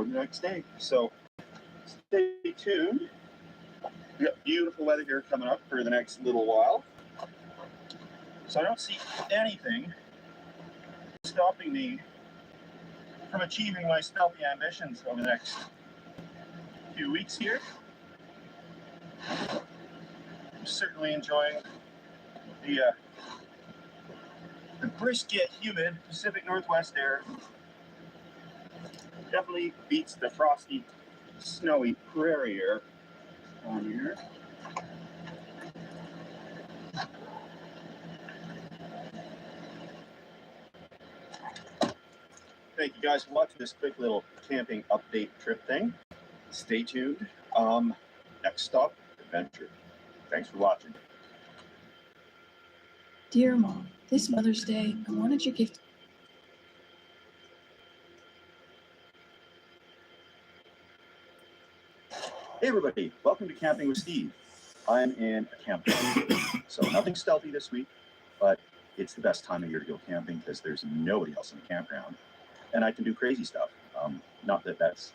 for the next day. So stay tuned. We got beautiful weather here coming up for the next little while. So I don't see anything stopping me from achieving my stealthy ambitions over the next few weeks here. I'm certainly enjoying the brisk yet humid Pacific Northwest air. Definitely beats the frosty, snowy prairie air on here. Thank you guys for watching this quick little camping update trip thing. Stay tuned. Next stop, adventure. Thanks for watching. Dear Mom, this Mother's Day, I wanted your gift. Hey everybody, welcome to Camping with Steve. I'm in a campground, so nothing stealthy this week, but it's the best time of year to go camping because there's nobody else in the campground, and I can do crazy stuff. Not that that's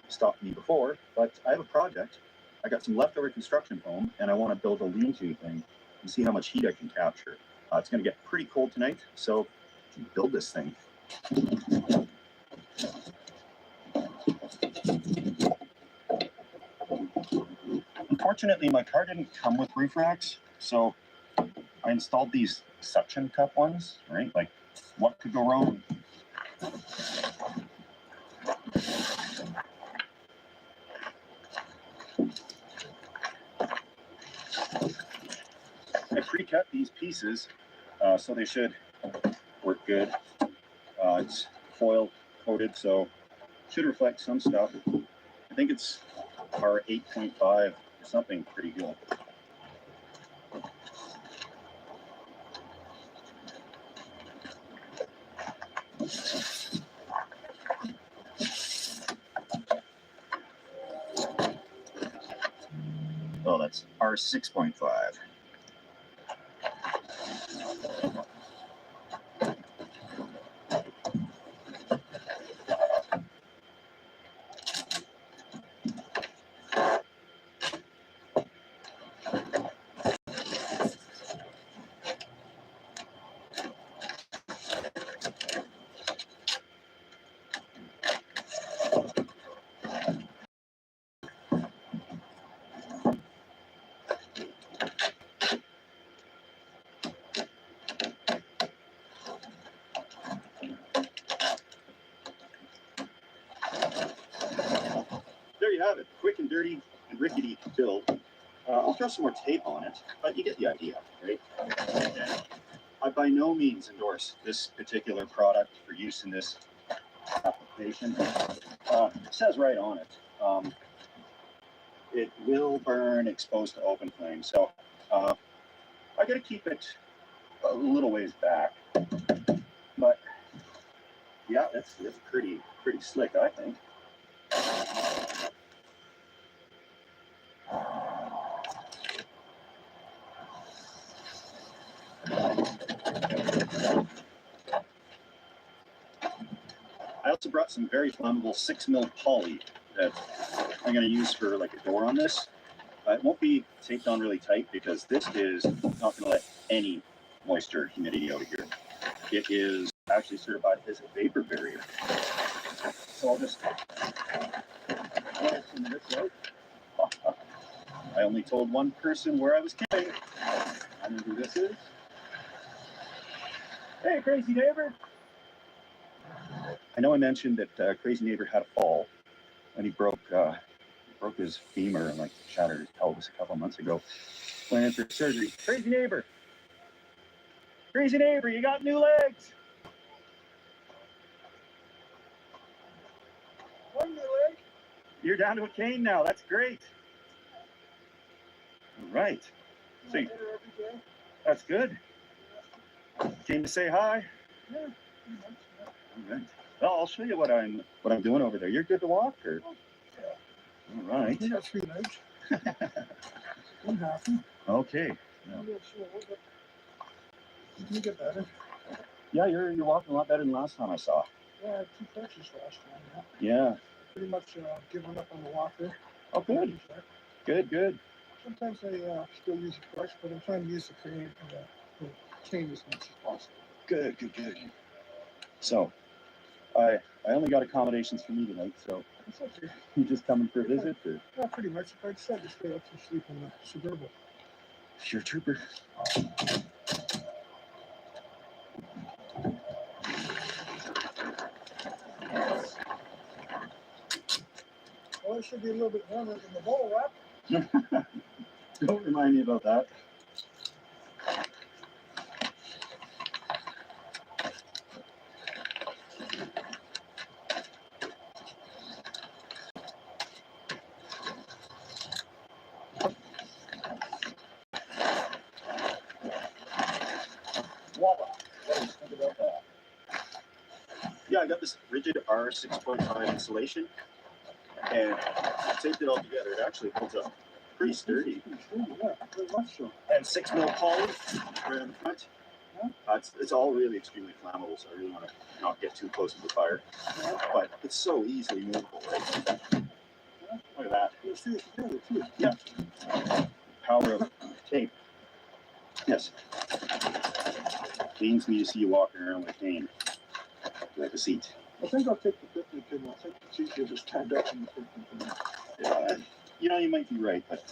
stopped me before, but I have a project. I got some leftover construction foam, and I want to build a lean-to thing and see how much heat I can capture. It's going to get pretty cold tonight, so I can build this thing. Unfortunately, my car didn't come with roof racks, so I installed these suction cup ones, right? Like, what could go wrong? I pre-cut these pieces, so they should work good. It's foil coated, so should reflect some stuff. I think it's R 8.5 or something pretty good. Oh, that's R 6.5. There you have it, quick and dirty and rickety build. I'll throw some more tape on it, but you get the idea, right? And I by no means endorse this particular product for use in this application. It says right on it, it will burn exposed to open flame. So I got to keep it a little ways back, but yeah, that's pretty slick, I think. I also brought some very flammable 6mm poly that I'm going to use for like a door on this. It won't be taped on really tight because this is not going to let any moisture or humidity out of here. It is actually certified as a vapor barrier. So I'll just this out. I only told one person where I was camping. I know who this is. Hey, crazy neighbor. I know I mentioned that crazy neighbor had a fall and he broke his femur and like shattered his pelvis a couple months ago. Went in for surgery. Crazy neighbor, you got new legs. One new leg. You're down to a cane now. That's great. All right. So that's good. Came to say hi. Yeah. All right. Well, I'll show you what I'm doing over there. You're good to walk, or? Yeah. All right. You got 3 legs. One half. Okay. Yeah. You get better. Yeah, you're walking a lot better than last time I saw. Yeah, I had 2 fractures last time. Yeah. pretty much given up on the walker. Oh, good. Good, good. Sometimes I still use a brush, but I'm trying to use the crane and the chain as much as possible. Good, good, good. So, I only got accommodations for me tonight, so It's okay. you just coming for a visit, or? Yeah, pretty much. If I decide to stay up to sleep in the Suburban. Sure, trooper. Well, it should be a little bit warmer than the bowl wrap. Don't remind me about that. Voila. What do you think about that? Yeah, I got this rigid R 6.5 insulation and taped it all together. It actually holds up pretty sturdy. Yeah, very much so. And 6 mil poly right on the front. It's all really extremely flammable, so I really want to not get too close to the fire. But it's so easily movable, right? Look at that. Let's see it together, too. Yeah. Power of tape. Yes. Pains me to see you walking around with a cane. Like a seat. I think I'll take the picnic and I think it's easier to stand up in the picnic. Yeah, you might be right, but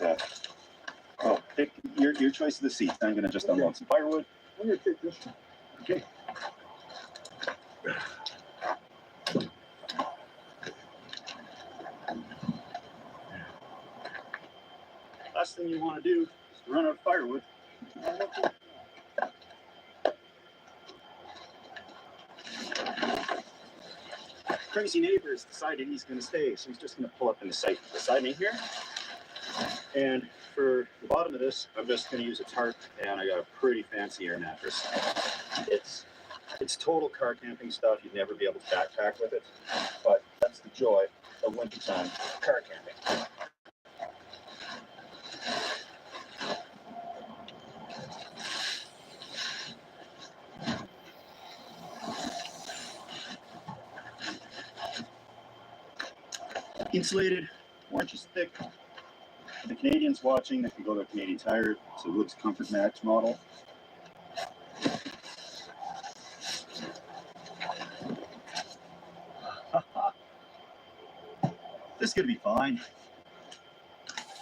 well, pick your choice of the seat. I'm gonna just unload some firewood. I'm gonna take this one. Okay. Last thing you want to do is run out of firewood. Crazy neighbor's decided he's going to stay, so he's just going to pull up in the site beside me here. And for the bottom of this, I'm just going to use a tarp, and I got a pretty fancy air mattress. It's total car camping stuff. You'd never be able to backpack with it, but that's the joy of wintertime car camping. Insulated, 4 inches thick. For the Canadians watching, they can go to Canadian Tire. It's a Woods Comfort Max model. This is going to be fine.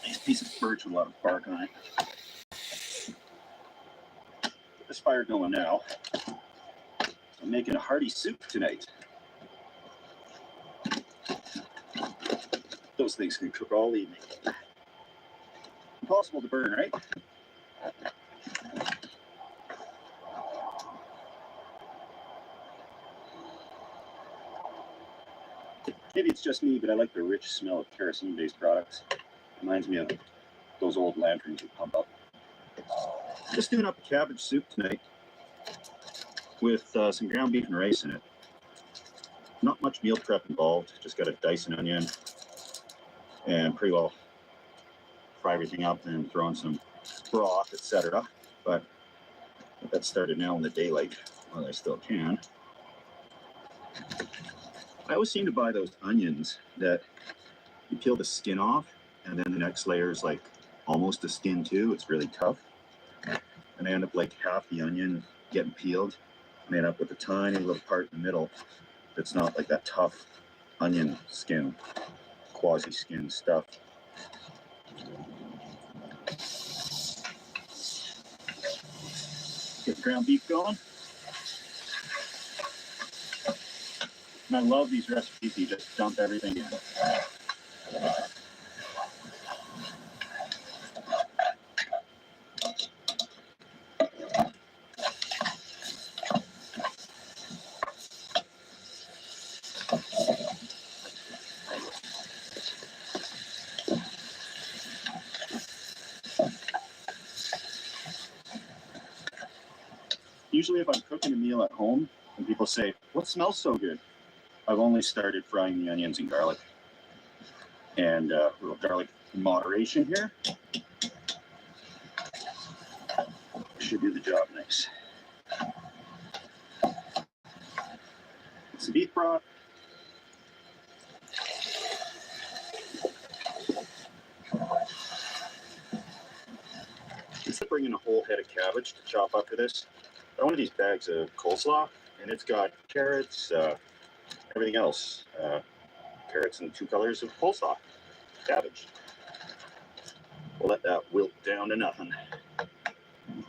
Nice piece of birch with a lot of bark on it. Get this fire going now. I'm making a hearty soup tonight. Those things can cook all evening. Impossible to burn, right? Maybe it's just me, but I like the rich smell of kerosene-based products. Reminds me of those old lanterns you pump up. Just doing up a cabbage soup tonight with some ground beef and rice in it. Not much meal prep involved. Just got to dice an onion and pretty well fry everything up and throw in some broth, etc. But get that started now in the daylight while I still can. I always seem to buy those onions that you peel the skin off, and then the next layer is like almost a skin too. It's really tough. And I end up like half the onion getting peeled, and I end up with a tiny little part in the middle that's not like that tough onion skin, quasi skin stuff. Get the ground beef going. And I love these recipes. You just dump everything in. Usually if I'm cooking a meal at home and people say, "What smells so good?" I've only started frying the onions and garlic. And a little garlic in moderation here. Should do the job nice. Some beef broth. to bring in a whole head of cabbage to chop up for this. I wanted these bags of coleslaw, and it's got carrots, everything else. Carrots in 2 colors of coleslaw, cabbage. We'll let that wilt down to nothing.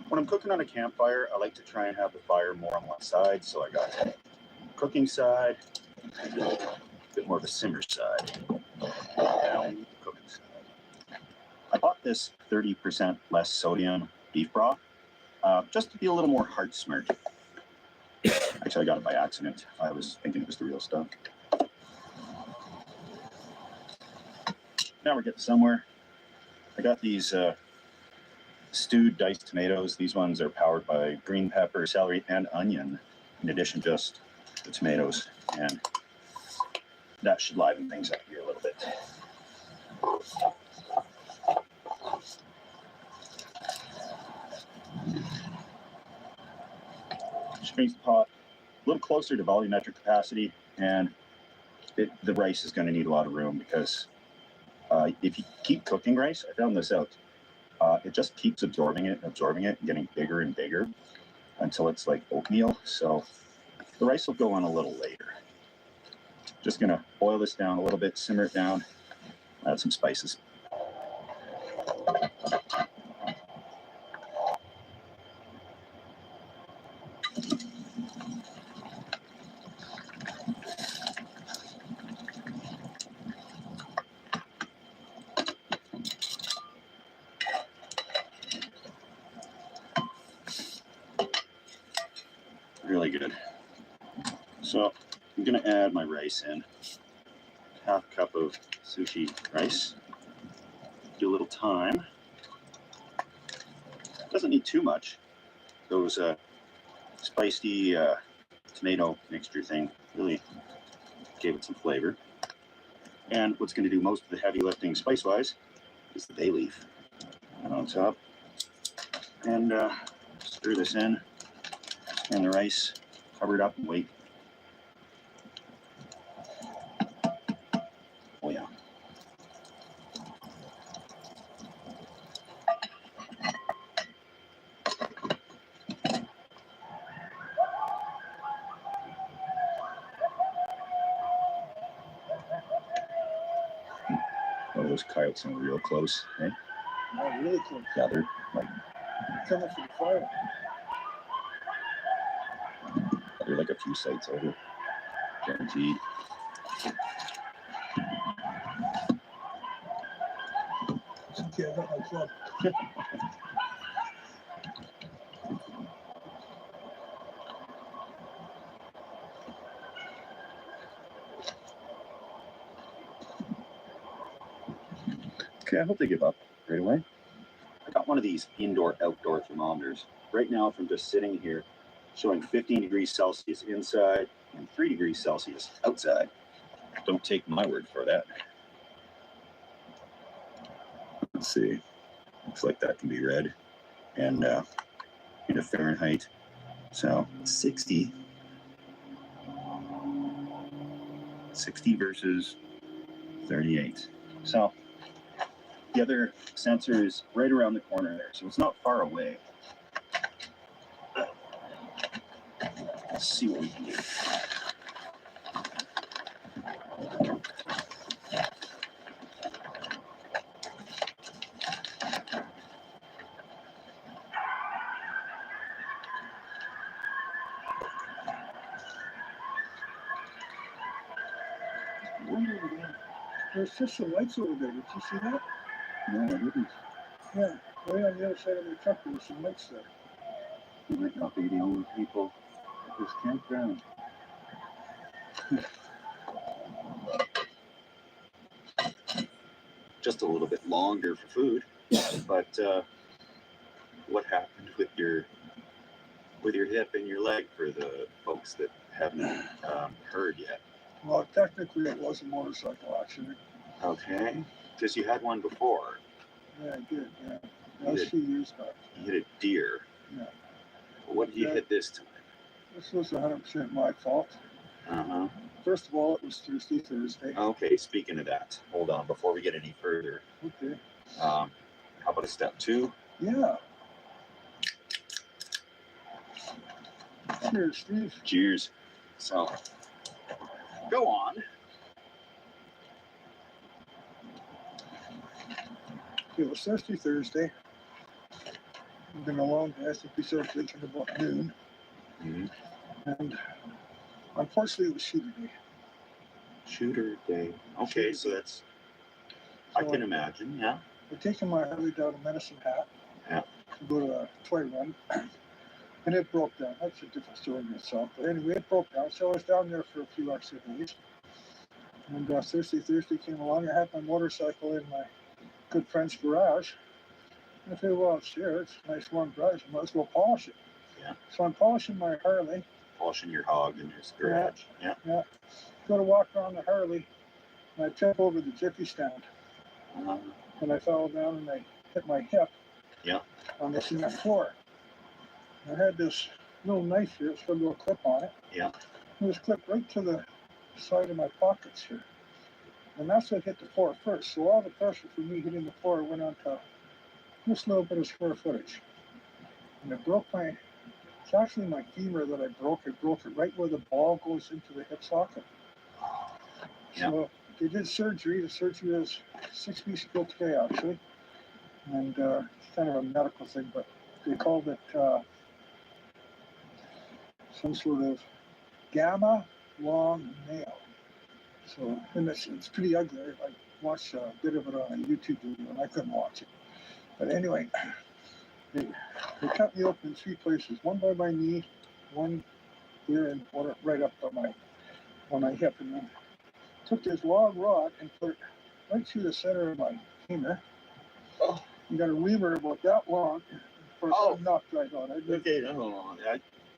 When I'm cooking on a campfire, I like to try and have the fire more on one side. So I got cooking side, a bit more of a simmer side. Down cooking side. I bought this 30% less sodium beef broth just to be a little more heart smart. Actually, I got it by accident. I was thinking it was the real stuff. Now we're getting somewhere. I got these stewed diced tomatoes. These ones are powered by green pepper, celery, and onion, in addition to just the tomatoes. And that should liven things up here a little bit. Just brings the pot a little closer to volumetric capacity, and the rice is going to need a lot of room because if you keep cooking rice, I found this out, it just keeps absorbing it, and getting bigger and bigger until it's like oatmeal. So the rice will go on a little later. Just going to boil this down a little bit, simmer it down, add some spices. Really good. So I'm going to add my rice in. Half a cup of sushi rice. Do a little thyme. Doesn't need too much. Those spicy tomato mixture thing really gave it some flavor. And what's going to do most of the heavy lifting spice-wise is the bay leaf. And on top. And stir this in. And the rice, cover it up and wait. Oh yeah. Oh, those coyotes are real close, right? Not really close. Yeah, they're like Coming for the fire. they're like a few sites over. Guaranteed. Okay, I got my club. Okay, I hope they give up right away. I got one of these indoor-outdoor thermometers. Right now, from just sitting here, showing 15 degrees Celsius inside and 3 degrees Celsius outside. Don't take my word for that. Let's see. Looks like that can be read. And in a Fahrenheit. So 60. 60 versus 38. So the other sensor is right around the corner there, so it's not far away. Let's see what we can do. There's just some lights over there. Did you see that? No, I didn't. Yeah, right on the other side of the truck, there's some lights there. We might not be the only people at this campground. Just a little bit longer for food, but what happened with your hip and your leg for the folks that haven't heard yet? Well, technically it was a motorcycle accident. Okay, because you had one before. Yeah, I did, yeah. That was a few years back. You hit a deer. Yeah. What did you hit this time? This was 100% my fault. Uh-huh. First of all, it was Thursday. Okay, speaking of that, hold on, before we get any further. Okay. How about a step 2? Yeah. Cheers, Steve. Cheers. So, go on. It was Thirsty Thursday. We've been a long day. I think we started drinking about noon. Mm-hmm. And unfortunately, it was shooter day. Shooter day. Okay, so that's, I So can imagine, yeah. I've taken my Harley down to Medicine Hat Yeah. to go to a toy run. And it broke down. That's a different story in itself. But anyway, it broke down. So I was down there for a few extra days. And Thirsty Thursday came along. I had my motorcycle in my good friend's garage. And I figured, well, it's here. It's a nice warm garage. I might as well polish it. Yeah. So I'm polishing my Harley. Polishing your hog in your garage. Yeah. Yeah. Go to walk around the Harley. And I trip over the jiffy stand. And I fell down and I hit my hip. Yeah. On the cement floor. I had this little knife here. It's got a little clip on it. Yeah. It was clipped right to the side of my pockets here. And that's what hit the floor first. So all the pressure from me hitting the floor went onto this little bit of square footage. And it broke it's actually my femur that I broke. I broke it right where the ball goes into the hip socket. Yeah. So they did surgery. The surgery was 6 weeks ago today, actually. And it's kind of a medical thing, but they called it some sort of gamma long nail. So, and it's pretty ugly. I watched a bit of it on a YouTube video and I couldn't watch it. But anyway, they cut me open in 3 places. One by my knee, one here, and one right up on my hip. And then took this long rod and put it right through the center of my femur. Oh. You got a reamer about that long. Of course, I'm knocked right on it. Okay, no.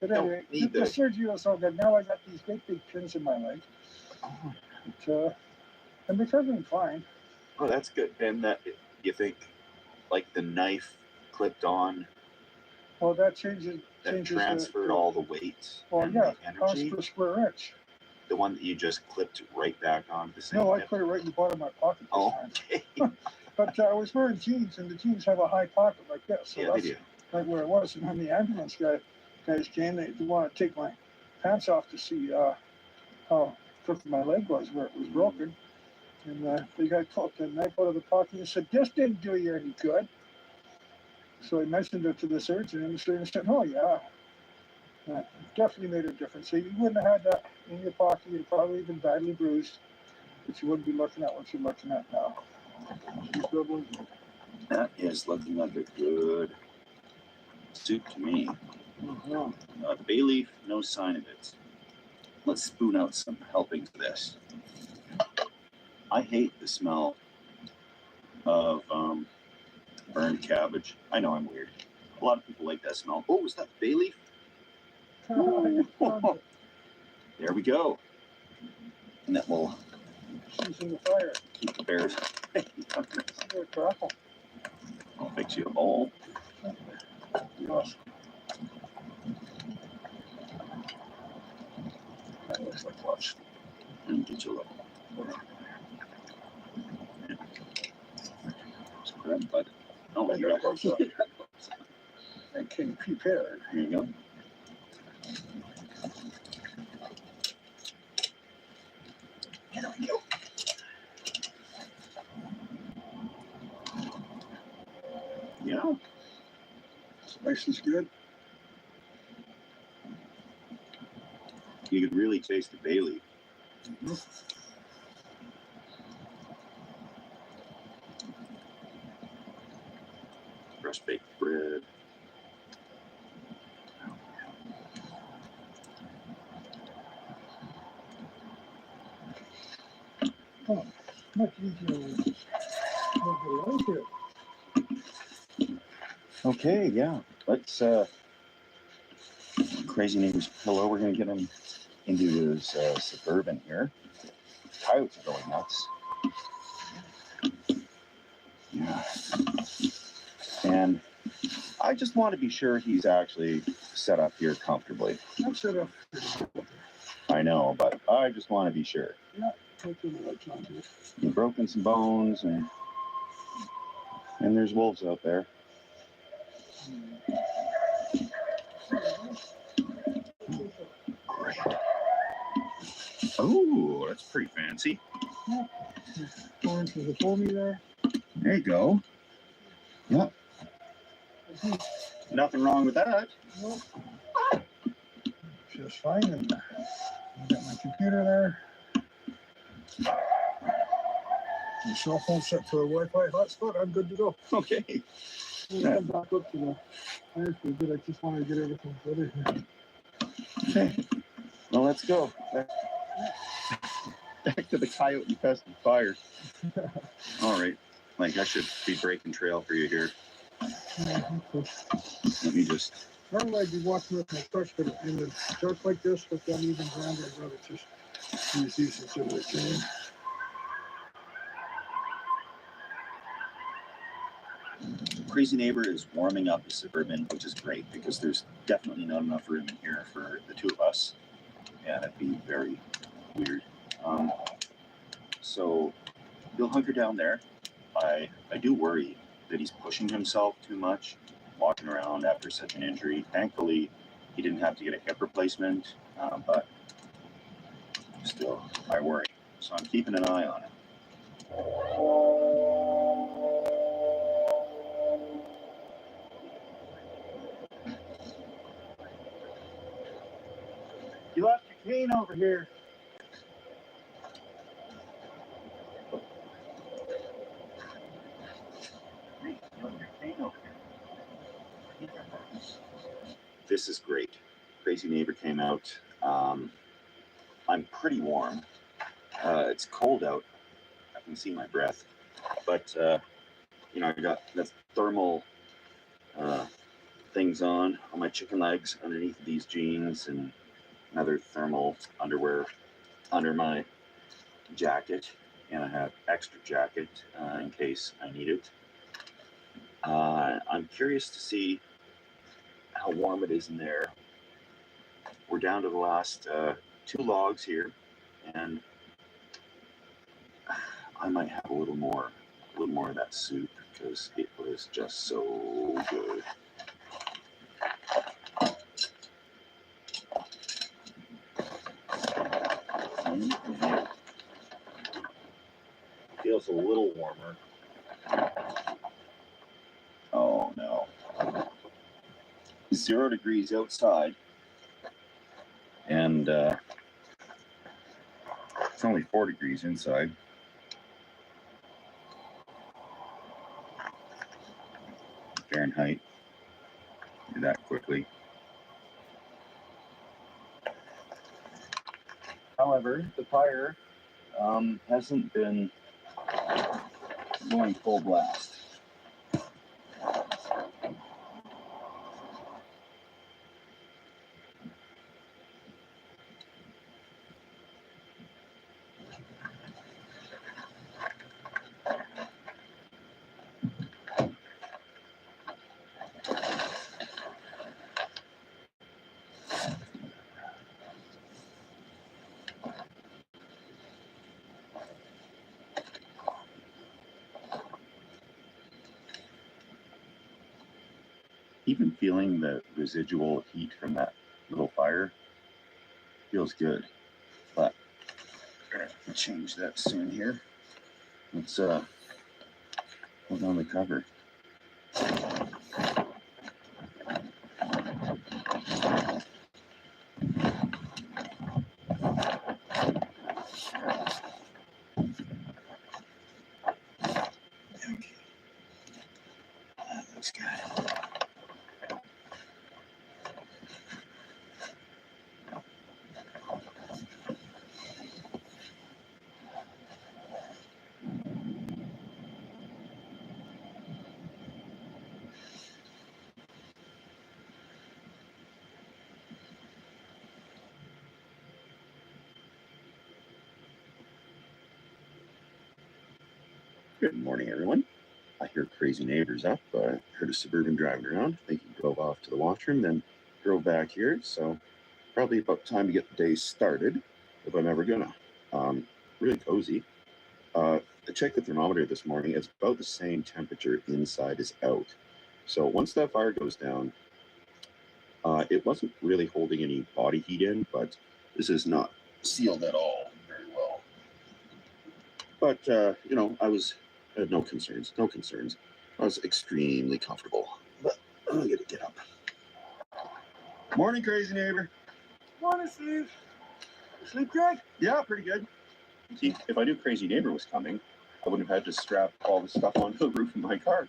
But anyway, the surgery was so good. Now I got these great big pins in my leg. Oh. But, I'm recovering fine. Oh, that's good. And that, you think, like the knife clipped on, Well, that changes transferred all the weight and yeah, the cost energy? per square inch. The one that you just clipped right back on the same No, I hip? put it right in the bottom of my pocket this time. Okay. But I was wearing jeans, and the jeans have a high pocket like this. So Yeah, they that's do. right where it was. And when the ambulance guys came, they wanted to take my pants off to see how crooked my leg was, where it was broken. And the guy pulled the knife out of the pocket and said, "This didn't do you any good." So I mentioned it to the surgeon, and the surgeon said, "Oh, yeah. Definitely made a difference. So you wouldn't have had that in your pocket. You'd probably been badly bruised, but you wouldn't be looking at what you're looking at now." That is looking like a good soup to me. Bay leaf, no sign of it. Let's spoon out some helpings of this. I hate the smell of burned cabbage. I know I'm weird. A lot of people like that smell. Oh, is that bay leaf? There we go. And that will She's in the fire. keep the bears. Crackle. I'll fix you a bowl. Yes. That looks like lunch. And get you a little. Just grab it. Oh, you got gloves on. I came prepared. Here you go. There we go. Yeah. Spice is good. You could really taste the bay leaf. Fresh baked bread. Oh, much easier. Right here. Okay, yeah. Let's crazy neighbor's pillow. We're gonna get him into his Suburban here. Coyotes are going nuts. Yeah. And I just want to be sure he's actually set up here comfortably. I'm set up. I know, but I just want to be sure. Yeah, hopefully the light's on here. You've broken some bones, and there's wolves out there. Oh, that's pretty fancy. Going to the foamy there. There you go. Yep. Nothing wrong with that. Nope. Just fine. And I got my computer there. My cell phone set to a Wi-Fi hotspot. I'm good to go. Okay. We'll come back up to the fire good. I just wanted to get everything ready here. Okay. Well, let's go. Back to the coyote infested fire. All right. Like, I should be breaking trail for you here. Let me just. Normally I'd be walking with my truck, but in a truck like this, with them even grounded, I'd rather just use these instead of the chain. Crazy Neighbor is warming up the Suburban, which is great because there's definitely not enough room in here for the two of us. Yeah, that'd be very weird. So he'll hunker down there. I do worry that he's pushing himself too much, walking around after such an injury. Thankfully, he didn't have to get a hip replacement, but still, I worry. So I'm keeping an eye on him. You left your cane over here. This is great. Crazy Neighbor came out. I'm pretty warm. It's cold out. I can see my breath. But, you know, I got the thermal things on my chicken legs underneath these jeans and another thermal underwear under my jacket. And I have extra jacket in case I need it. I'm curious to see how warm it is in there. We're down to the last 2 logs here, and I might have a little more of that soup because it was just so good. Feels a little warmer. Oh no. 0 degrees outside, and it's only 4 degrees inside. Fahrenheit. Do that quickly. However, the fire hasn't been going full blast. Even feeling the residual heat from that little fire feels good, but we're gonna have to change that soon here. Let's hold on the cover. That looks good. Good morning, everyone. I hear Crazy Neighbors up. Heard a Suburban driving around. I think he drove off to the washroom, then drove back here. So probably about time to get the day started, if I'm ever gonna. Really cozy. I checked the thermometer this morning. It's about the same temperature inside as out. So once that fire goes down, it wasn't really holding any body heat in, but this is not sealed at all. But, you know, I had no concerns, no concerns. I was extremely comfortable. But I'm going to get up. Morning, crazy neighbor. Morning, Steve. You sleep good? Yeah, pretty good. See, if I knew crazy neighbor was coming, I wouldn't have had to strap all this stuff onto the roof of my car.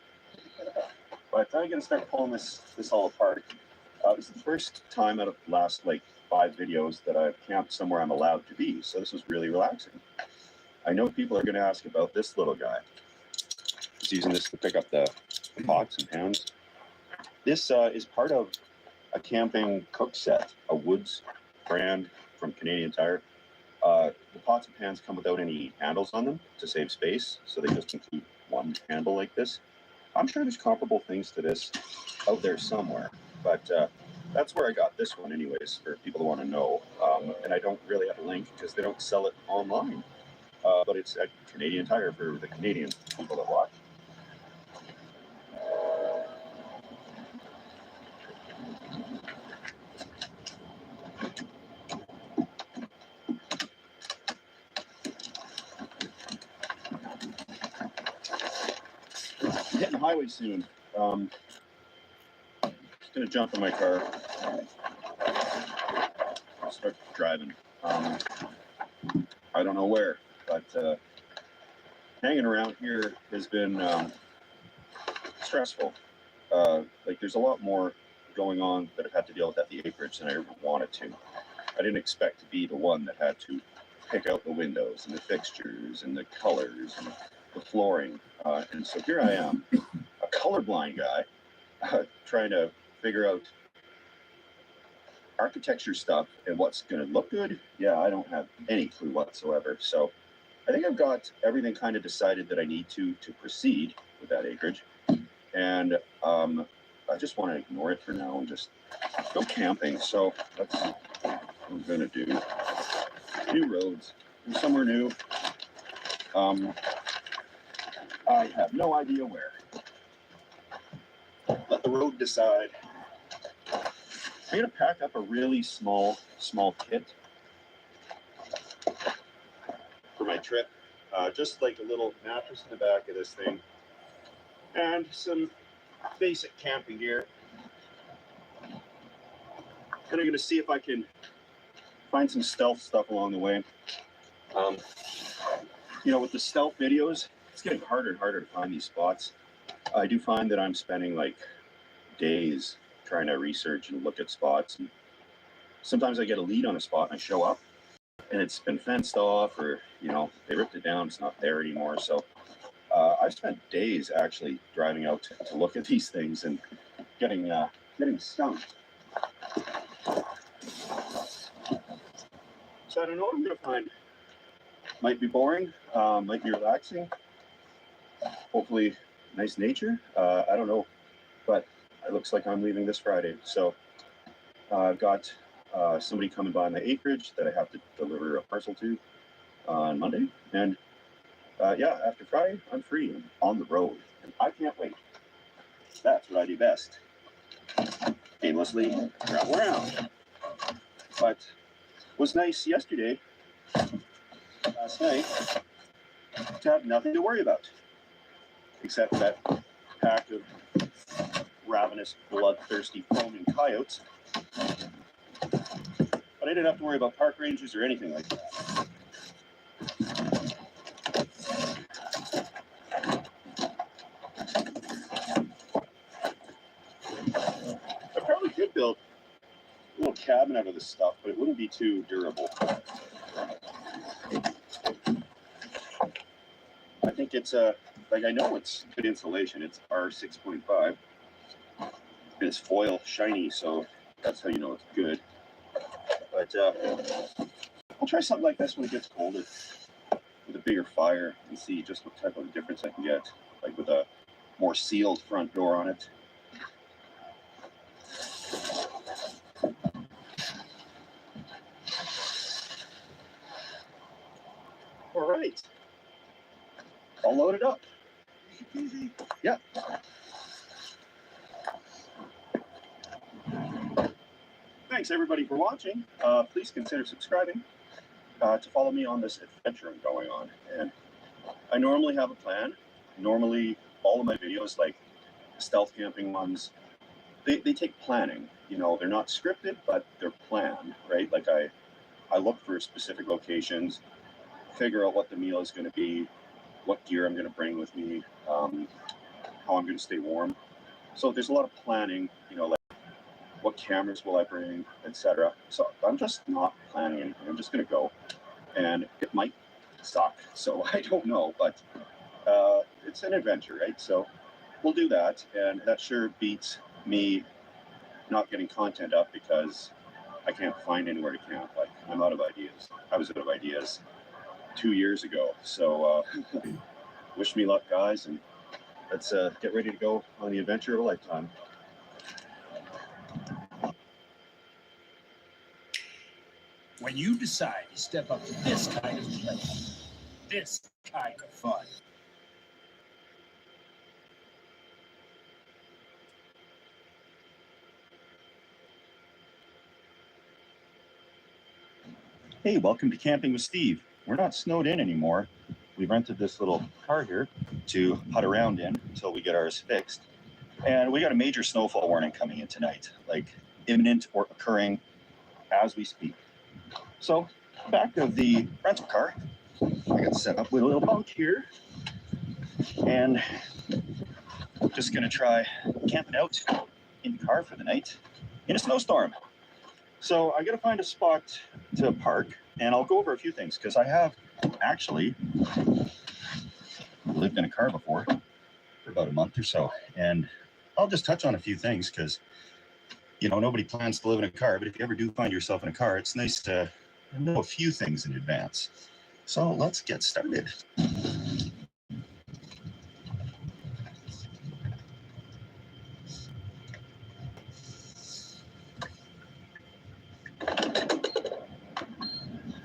But I'm going to start pulling this all apart. This is the first time out of the last, like, 5 videos that I've camped somewhere I'm allowed to be, so this was really relaxing. I know people are going to ask about this little guy. Just using this to pick up the pots and pans. This is part of a camping cook set, a Woods brand from Canadian Tire. The pots and pans come without any handles on them to save space, so they just include one handle like this. I'm sure there's comparable things to this out there somewhere, but that's where I got this one anyways, for people who want to know. And I don't really have a link because they don't sell it online. But it's at Canadian Tire for the Canadian people that watch. Hitting the highway soon. Just gonna jump in my car. Start driving. I don't know where, but hanging around here has been stressful. Like there's a lot more going on that I've had to deal with at the acreage than I ever wanted to. I didn't expect to be the one that had to pick out the windows and the fixtures and the colors and the flooring. And so here I am, a colorblind guy, trying to figure out architecture stuff and what's going to look good. Yeah, I don't have any clue whatsoever. So I think I've got everything kind of decided that I need to proceed with that acreage. And I just want to ignore it for now and just go camping. So that's what I'm going to do. New roads, somewhere new. I have no idea where. Let the road decide. I'm going to pack up a really small kit for my trip. Just like a little mattress in the back of this thing and some basic camping gear. And I'm going to see if I can find some stealth stuff along the way. You know, with the stealth videos, it's getting harder and harder to find these spots. I do find that I'm spending like days trying to research and look at spots. And sometimes I get a lead on a spot and I show up and it's been fenced off, or, you know, they ripped it down, it's not there anymore. So I've spent days actually driving out to look at these things and getting stumped. So I don't know what I'm going to find. Might be boring, might be relaxing, hopefully nice nature. I don't know, but it looks like I'm leaving this Friday. So I've got somebody coming by my acreage that I have to deliver a parcel to on Monday. And yeah, after Friday, I'm free and on the road. And I can't wait. That's what I do best. Aimlessly travel around. But it was nice yesterday, last night, to have nothing to worry about. Except that pack of ravenous, bloodthirsty, foaming coyotes. But I didn't have to worry about park rangers or anything like that. I probably could build a little cabin out of this stuff, but it wouldn't be too durable. I think it's like, I know it's good insulation. It's R6.5. And it's foil shiny, so that's how you know it's good. But I'll try something like this when it gets colder with a bigger fire and see just what type of difference I can get, like with a more sealed front door on it. All right, I'll load it up. Easy. Yeah. Thanks everybody for watching. Please consider subscribing to follow me on this adventure I'm going on. And I normally have a plan. Normally, all of my videos, like the stealth camping ones, they take planning. You know, they're not scripted, but they're planned, right? Like I look for specific locations, figure out what the meal is going to be, what gear I'm going to bring with me, how I'm going to stay warm. So there's a lot of planning, you know, like what cameras will I bring, etc. So I'm just not planning anything. I'm just going to go, and it might suck. So I don't know, but it's an adventure, right? So we'll do that, and that sure beats me not getting content up because I can't find anywhere to camp. Like, I'm out of ideas. I was out of ideas 2 years ago. So wish me luck, guys, and let's get ready to go on the adventure of a lifetime. When you decide to step up to this kind of play, this kind of fun, Hey, welcome to Camping with Steve. We're not snowed in anymore. We rented this little car here to putt around in until we get ours fixed. And we got a major snowfall warning coming in tonight, like imminent or occurring as we speak. So, back of the rental car, I got set up with a little bunk here. And I'm just gonna try camping out in the car for the night in a snowstorm. So I gotta find a spot to park, and I'll go over a few things because I have actually lived in a car before for about a month or so, and I'll just touch on a few things because, you know, nobody plans to live in a car, but if you ever do find yourself in a car, it's nice to know a few things in advance. So let's get started.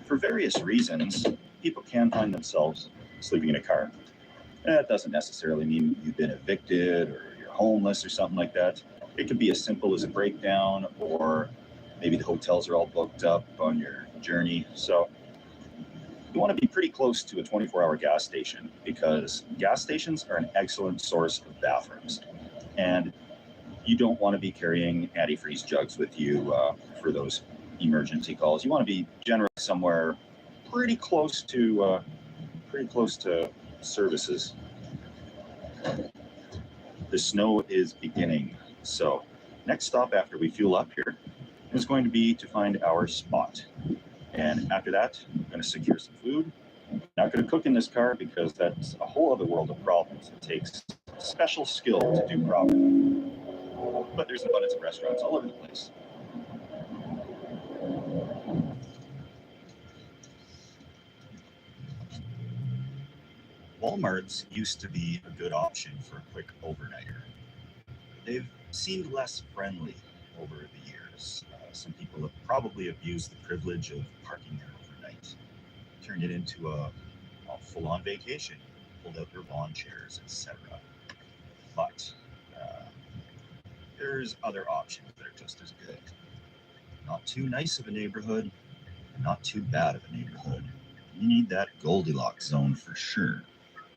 For various reasons, people can find themselves sleeping in a car. That doesn't necessarily mean you've been evicted or you're homeless or something like that. It could be as simple as a breakdown, or maybe the hotels are all booked up on your journey. So you want to be pretty close to a 24-hour gas station because gas stations are an excellent source of bathrooms. And you don't want to be carrying antifreeze jugs with you for those emergency calls. You want to be generally somewhere pretty close to services. The snow is beginning, so next stop after we fuel up here is going to be to find our spot, and after that I'm going to secure some food. Not going to cook in this car because that's a whole other world of problems. It takes special skill to do properly, but there's an abundance of restaurants all over the place. Walmarts used to be a good option for a quick overnighter. They've seemed less friendly over the years. Some people have probably abused the privilege of parking there overnight, turned it into a full-on vacation, pulled out their lawn chairs, etc. But there's other options that are just as good. Not too nice of a neighborhood, not too bad of a neighborhood. You need that Goldilocks zone for sure,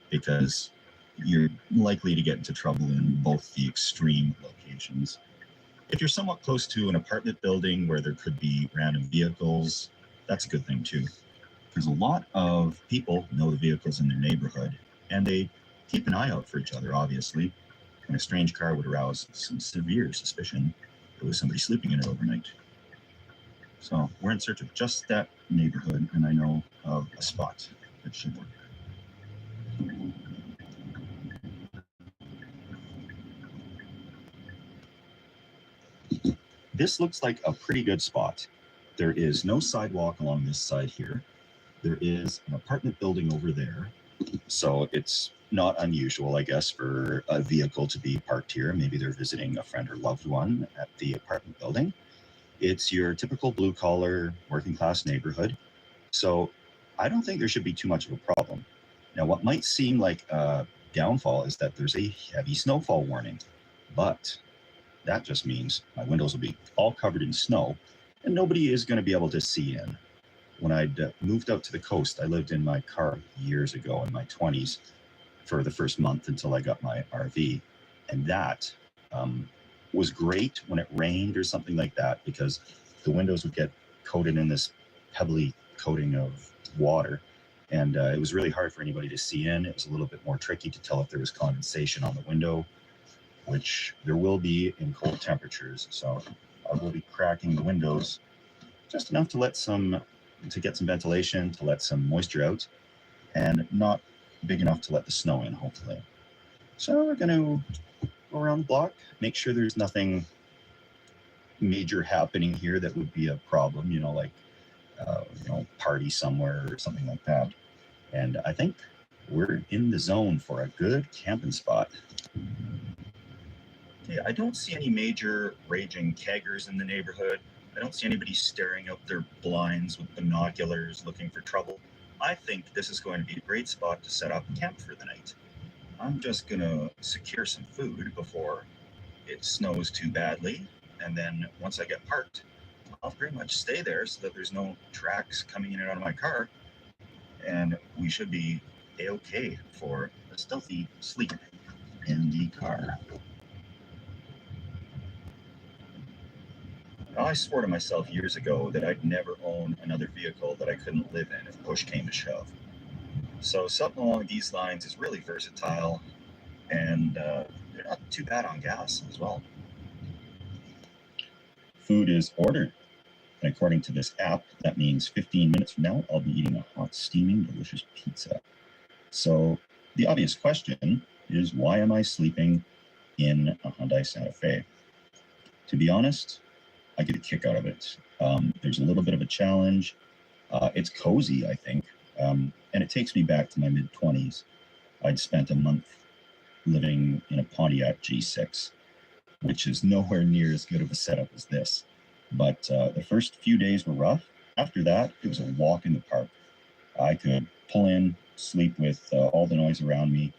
because you're likely to get into trouble in both the extreme locations. If you're somewhat close to an apartment building where there could be random vehicles, that's a good thing too, because a lot of people know the vehicles in their neighborhood, and they keep an eye out for each other, obviously, and a strange car would arouse some severe suspicion there was somebody sleeping in it overnight. So we're in search of just that neighborhood, and I know of a spot that should work. This looks like a pretty good spot. There is no sidewalk along this side here. There is an apartment building over there. So it's not unusual, I guess, for a vehicle to be parked here. Maybe they're visiting a friend or loved one at the apartment building. It's your typical blue-collar, working-class neighborhood. So I don't think there should be too much of a problem. Now, what might seem like a downfall is that there's a heavy snowfall warning, but that just means my windows will be all covered in snow and nobody is going to be able to see in. when I'd moved out to the coast, I lived in my car years ago in my 20s for the first month until I got my RV. And that was great when it rained or something like that, because the windows would get coated in this pebbly coating of water. And it was really hard for anybody to see in. It was a little bit more tricky to tell if there was condensation on the window, which there will be in cold temperatures. So I will be cracking the windows just enough to get some ventilation, to let some moisture out, and not big enough to let the snow in, hopefully. So we're going to go around the block, make sure there's nothing major happening here that would be a problem, like party somewhere or something like that. And I think we're in the zone for a good camping spot. Okay, I don't see any major raging keggers in the neighborhood. I don't see anybody staring out their blinds with binoculars looking for trouble. I think this is going to be a great spot to set up camp for the night. I'm just going to secure some food before it snows too badly. And then once I get parked, I'll pretty much stay there so that there's no tracks coming in and out of my car. And we should be a-okay for a stealthy sleep in the car. I swore to myself years ago that I'd never own another vehicle that I couldn't live in if push came to shove. So something along these lines is really versatile, and they're not too bad on gas as well. Food is ordered. And according to this app, that means 15 minutes from now, I'll be eating a hot, steaming, delicious pizza. So the obvious question is, why am I sleeping in a Hyundai Santa Fe? To be honest, I get a kick out of it. There's a little bit of a challenge. It's cozy, I think, and it takes me back to my mid-20s. I'd spent a month living in a Pontiac G6, which is nowhere near as good of a setup as this. But the first few days were rough. After that, it was a walk in the park. I could pull in, sleep with all the noise around me.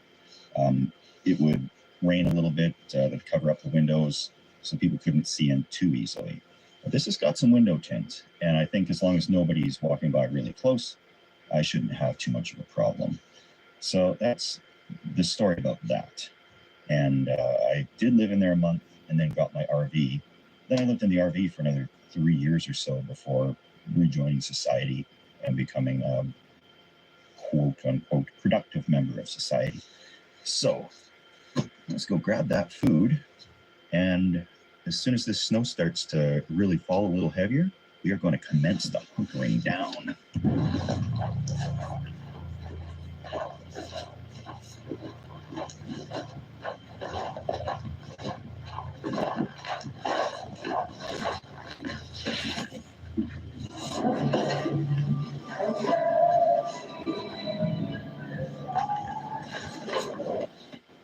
It would rain a little bit. They'd cover up the windows so people couldn't see in too easily. But this has got some window tint, and I think as long as nobody's walking by really close, I shouldn't have too much of a problem. So that's the story about that. And I did live in there a month and then got my RV. Then I lived in the RV for another 3 years or so before rejoining society and becoming a quote-unquote productive member of society. So let's go grab that food, and as soon as this snow starts to really fall a little heavier, we are going to commence the hunkering down.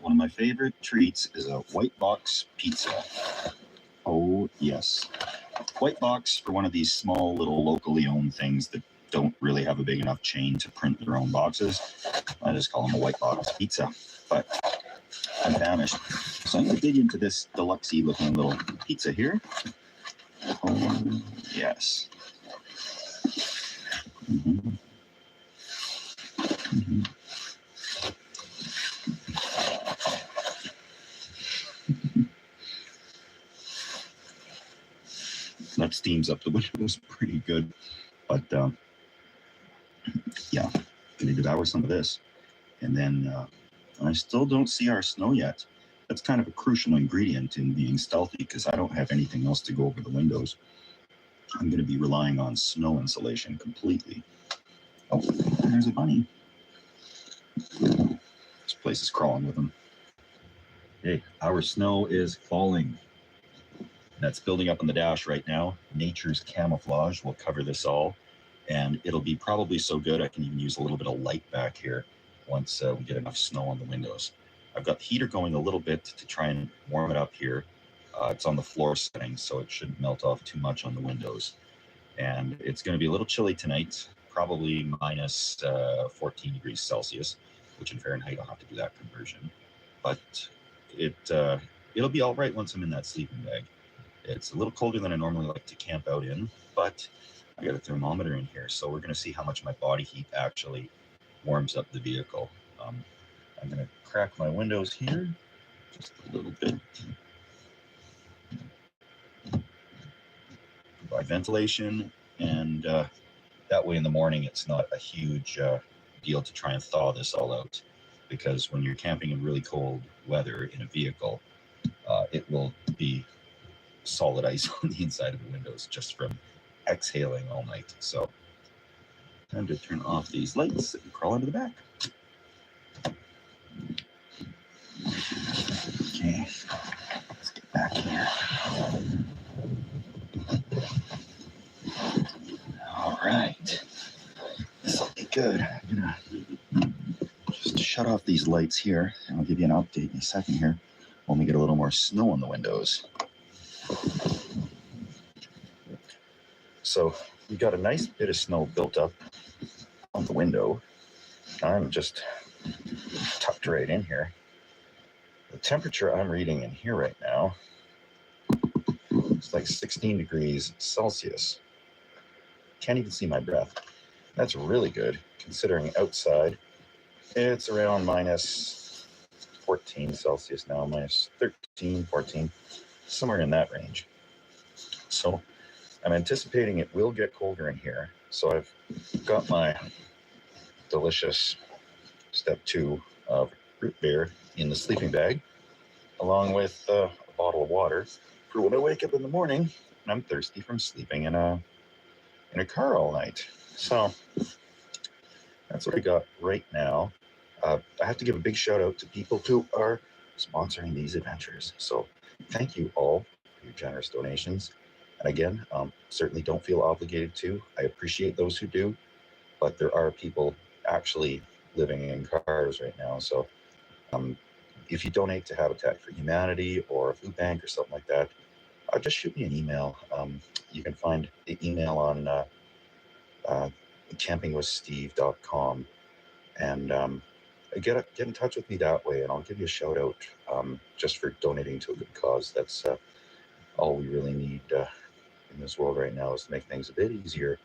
One of my favorite treats is a white box pizza. Oh, yes. White box for one of these small little locally owned things that don't really have a big enough chain to print their own boxes. I just call them a white box pizza, but I'm famished. So I'm going to dig into this deluxe-y looking little pizza here. Oh, yes. Mm-hmm. Mm-hmm. That steams up the windows pretty good, but yeah, gonna devour some of this. And then I still don't see our snow yet. That's kind of a crucial ingredient in being stealthy, because I don't have anything else to go over the windows. I'm going to be relying on snow insulation completely. Oh, there's a bunny. This place is crawling with them. Hey, our snow is falling. That's building up on the dash right now. Nature's camouflage will cover this all, and it'll be probably so good I can even use a little bit of light back here once we get enough snow on the windows. I've got the heater going a little bit to try and warm it up here. It's on the floor setting, so it shouldn't melt off too much on the windows. And it's going to be a little chilly tonight, probably minus 14 degrees Celsius, which in Fahrenheit I'll have to do that conversion. But it'll be all right once I'm in that sleeping bag. It's a little colder than I normally like to camp out in, but I got a thermometer in here, so we're going to see how much my body heat actually warms up the vehicle. I'm going to crack my windows here just a little bit. Provide ventilation, and that way in the morning it's not a huge deal to try and thaw this all out, because when you're camping in really cold weather in a vehicle, it will be solid ice on the inside of the windows just from exhaling all night. So time to turn off these lights and crawl into the back. Okay, let's get back here. All right, this will be good. I'm gonna just shut off these lights here, and I'll give you an update in a second here when we get a little more snow on the windows. So we got a nice bit of snow built up on the window. I'm just tucked right in here. The temperature I'm reading in here right now, it's like 16 degrees Celsius. Can't even see my breath. That's really good considering outside it's around minus 14 Celsius now, minus 13, 14, somewhere in that range. So I'm anticipating it will get colder in here. So I've got my delicious step 2 of root beer in the sleeping bag, along with a bottle of water for when I wake up in the morning and I'm thirsty from sleeping in a car all night. So that's what I got right now. I have to give a big shout out to people who are sponsoring these adventures. So thank you all for your generous donations. And again, certainly don't feel obligated to. I appreciate those who do, but there are people actually living in cars right now. So if you donate to Habitat for Humanity or a food bank or something like that, just shoot me an email. You can find the email on campingwithsteve.com, and get in touch with me that way, and I'll give you a shout out just for donating to a good cause. That's all we really need in this world right now, is to make things a bit easier,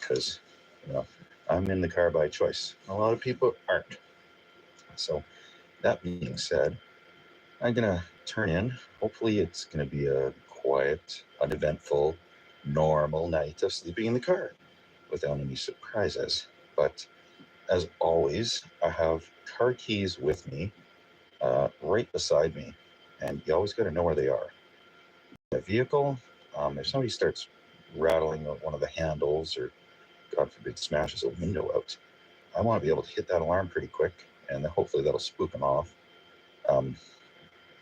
because I'm in the car by choice. A lot of people aren't. So that being said, I'm gonna turn in. Hopefully it's gonna be a quiet, uneventful, normal night of sleeping in the car without any surprises. But as always, I have car keys with me, right beside me, and you always got to know where they are. The vehicle, if somebody starts rattling one of the handles or, God forbid, smashes a window out, I want to be able to hit that alarm pretty quick, and hopefully that'll spook them off.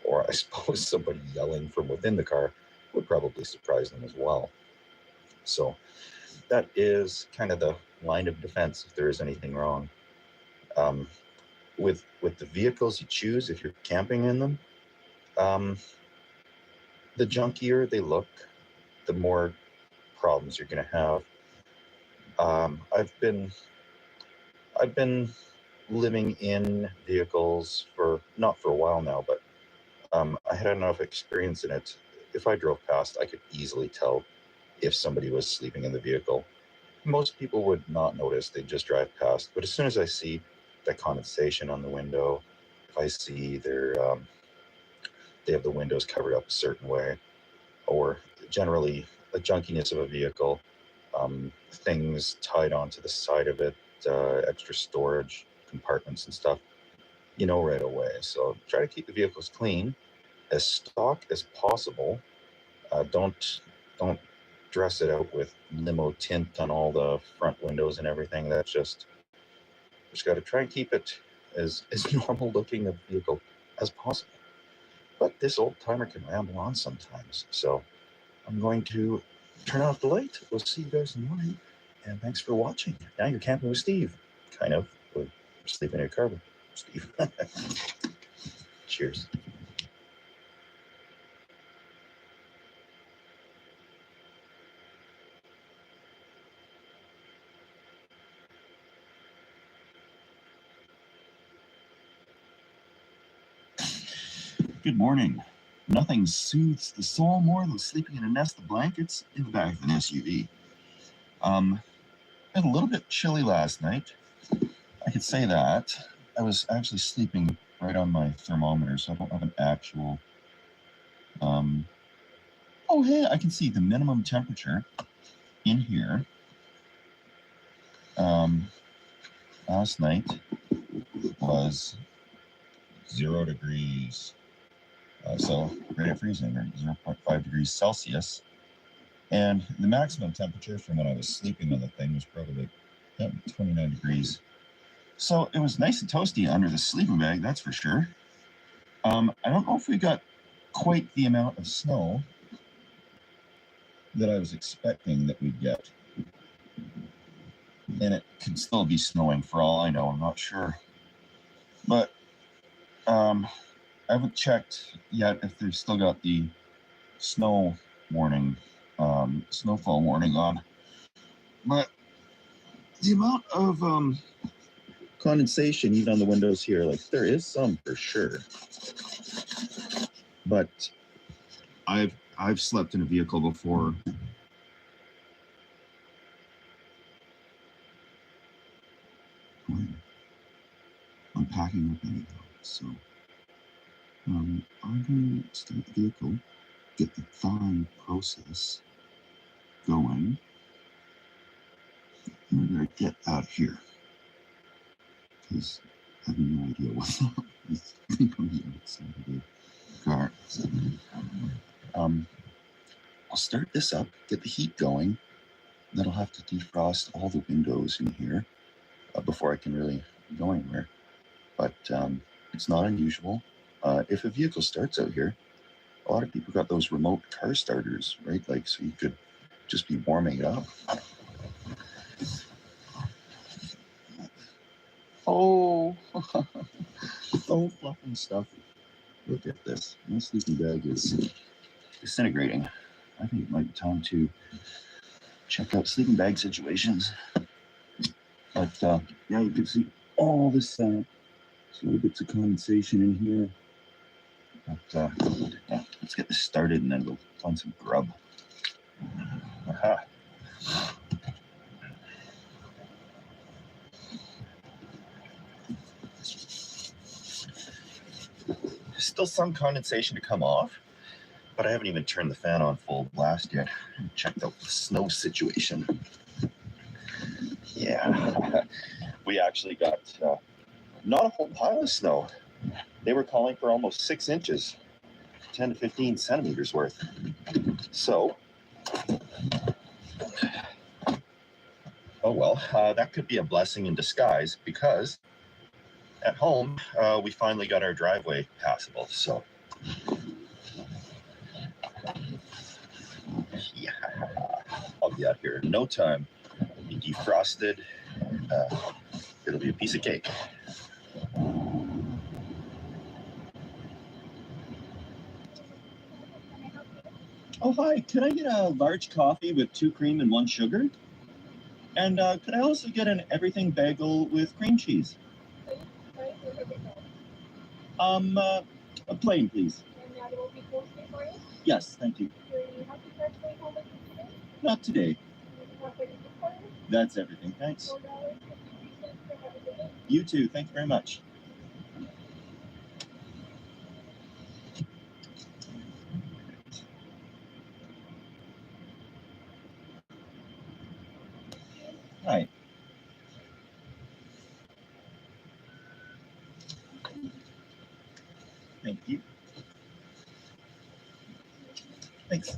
Or I suppose somebody yelling from within the car would probably surprise them as well. So that is kind of the line of defense if there is anything wrong. With the vehicles you choose, if you're camping in them, the junkier they look, the more problems you're going to have. I've been living in vehicles not for a while now, but I had enough experience in it. If I drove past, I could easily tell if somebody was sleeping in the vehicle. Most people would not notice, they'd just drive past. But as soon as I see that condensation on the window, if I see they have the windows covered up a certain way, or generally the junkiness of a vehicle, things tied onto the side of it, extra storage compartments and stuff, right away. So try to keep the vehicles clean, as stock as possible. Don't dress it out with limo tint on all the front windows and everything. That's just got to try and keep it as normal looking a vehicle as possible. But this old timer can ramble on sometimes, so I'm going to turn off the light. We'll see you guys in the morning, and thanks for watching. Now you're camping with Steve, kind of, or sleeping in your car with Steve. Cheers. Good morning. Nothing soothes the soul more than sleeping in a nest of blankets in the back of an SUV. It was a little bit chilly last night. I could say that. I was actually sleeping right on my thermometer, so I don't have an actual... oh, hey, I can see the minimum temperature in here last night was 0 degrees. So right at freezing, or 0.5 degrees Celsius. And the maximum temperature from when I was sleeping on the thing was probably 29 degrees. So it was nice and toasty under the sleeping bag, that's for sure. I don't know if we got quite the amount of snow that I was expecting that we'd get. And it could still be snowing for all I know, I'm not sure. But I haven't checked yet if they've still got the snow warning, snowfall warning on. But the amount of condensation even on the windows here, like there is some for sure. But I've slept in a vehicle before. I'm packing up anyhow, so I'm going to start the vehicle, get the thawing process going. I'm going to get out of here because I have no idea what's going to be outside of the car. So, I'll start this up, get the heat going. Then I'll have to defrost all the windows in here before I can really go anywhere. But it's not unusual. If a vehicle starts out here, a lot of people got those remote car starters, right? Like, so you could just be warming it up. Oh, so fluffy stuff. Look at this. My sleeping bag is disintegrating. I think it might be time to check out sleeping bag situations. But yeah, you can see all this little bits of condensation in here. But yeah, let's get this started and then we'll find some grub. Aha. Still some condensation to come off, but I haven't even turned the fan on full blast yet. Checked out the snow situation. Yeah, we actually got not a whole pile of snow. They were calling for almost 6 inches, 10 to 15 centimeters worth. So, oh well, that could be a blessing in disguise because at home, we finally got our driveway passable, so. Yeah, I'll be out here in no time. Be defrosted. It'll be a piece of cake. Oh, hi. Could I get a large coffee with 2 cream and 1 sugar? And could I also get an everything bagel with cream cheese? A plain, please. And that will be posted for you? Yes, thank you. Do you have to charge for home today? Not today. That's everything, thanks. You too, thank you very much. Hi. Thank you. Thanks.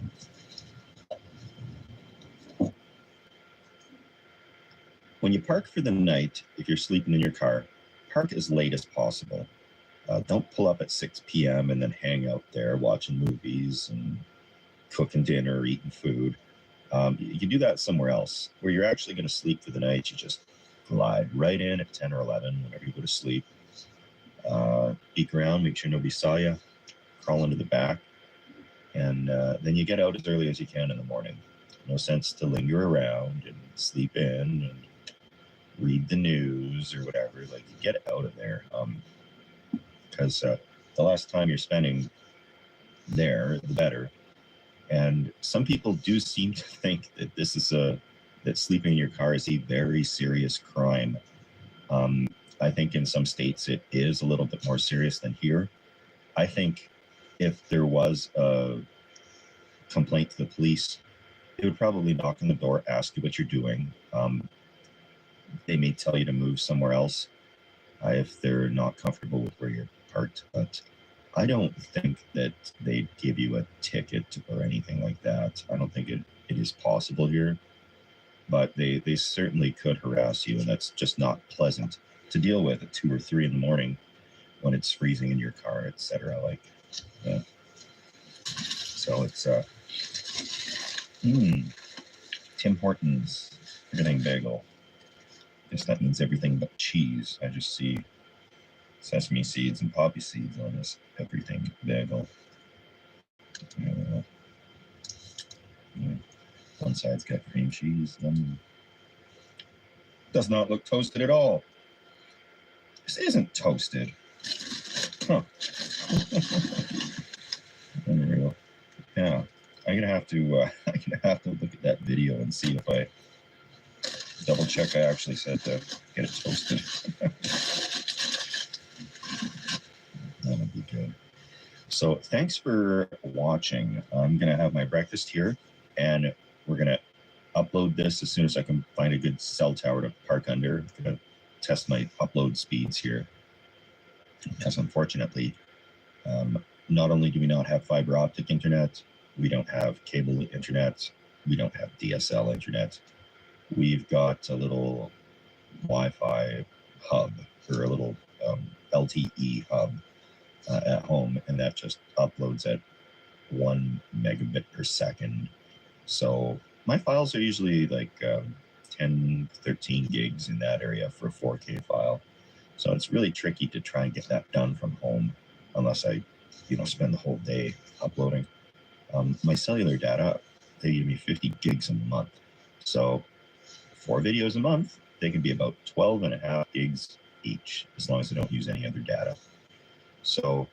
When you park for the night, if you're sleeping in your car, park as late as possible. Don't pull up at 6 p.m. and then hang out there watching movies and cooking dinner or eating food. You can do that somewhere else. Where you're actually going to sleep for the night, you just glide right in at 10 or 11 whenever you go to sleep. Peek around, make sure nobody saw you, crawl into the back, and then you get out as early as you can in the morning. No sense to linger around and sleep in and read the news or whatever. Like, get out of there. Because the less time you're spending there, the better. And some people do seem to think that this is a that sleeping in your car is a very serious crime. I think in some states it is a little bit more serious than here. I think if there was a complaint to the police, they would probably knock on the door, ask you what you're doing. They may tell you to move somewhere else if they're not comfortable with where you're parked. But I don't think that they'd give you a ticket or anything like that. I don't think it is possible here. But they certainly could harass you, and that's just not pleasant to deal with at 2 or 3 in the morning when it's freezing in your car, etc. Like, yeah. So it's Tim Hortons everything bagel. I guess that means everything but cheese. I just see sesame seeds and poppy seeds on this everything bagel. Yeah. One side's got cream cheese. Does not look toasted at all. This isn't toasted. Huh. Unreal. Yeah. I'm gonna have to look at that video and see if I double check I actually said to get it toasted. That would be good. So thanks for watching. I'm gonna have my breakfast here, and we're gonna upload this as soon as I can find a good cell tower to park under. I'm gonna test my upload speeds here, because unfortunately, not only do we not have fiber optic internet, we don't have cable internet, we don't have DSL internet. We've got a little Wi-Fi hub, or a little LTE hub at home, and that just uploads at 1 megabit per second. So my files are usually like 10, 13 gigs in that area for a 4K file. So it's really tricky to try and get that done from home unless I, spend the whole day uploading. My cellular data, they give me 50 gigs a month. So 4 videos a month, they can be about 12.5 gigs each, as long as I don't use any other data. So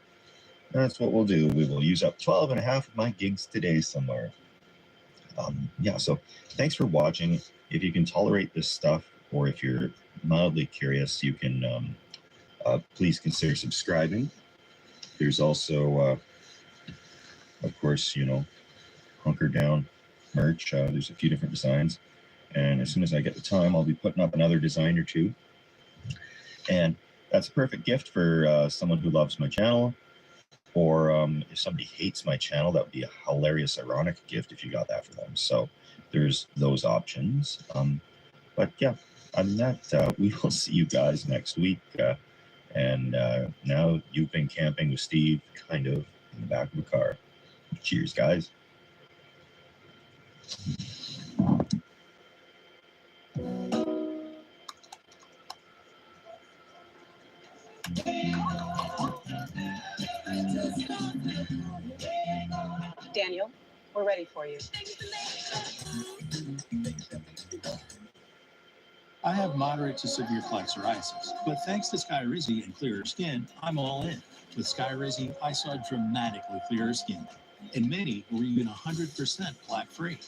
that's what we'll do. We will use up 12.5 of my gigs today somewhere. Yeah, so thanks for watching. If you can tolerate this stuff, or if you're mildly curious, you can please consider subscribing. There's also, of course, Hunker Down merch. There's a few different designs. And as soon as I get the time, I'll be putting up another design or two. And that's a perfect gift for someone who loves my channel. Or if somebody hates my channel, that would be a hilarious, ironic gift if you got that for them. So there's those options. But yeah, other than that, we will see you guys next week. And now you've been camping with Steve, kind of, in the back of a car. Cheers, guys. Daniel, we're ready for you. I have moderate to severe plaque psoriasis, but thanks to Skyrizi and clearer skin, I'm all in. With Skyrizi, I saw dramatically clearer skin, and many were even 100% plaque-free.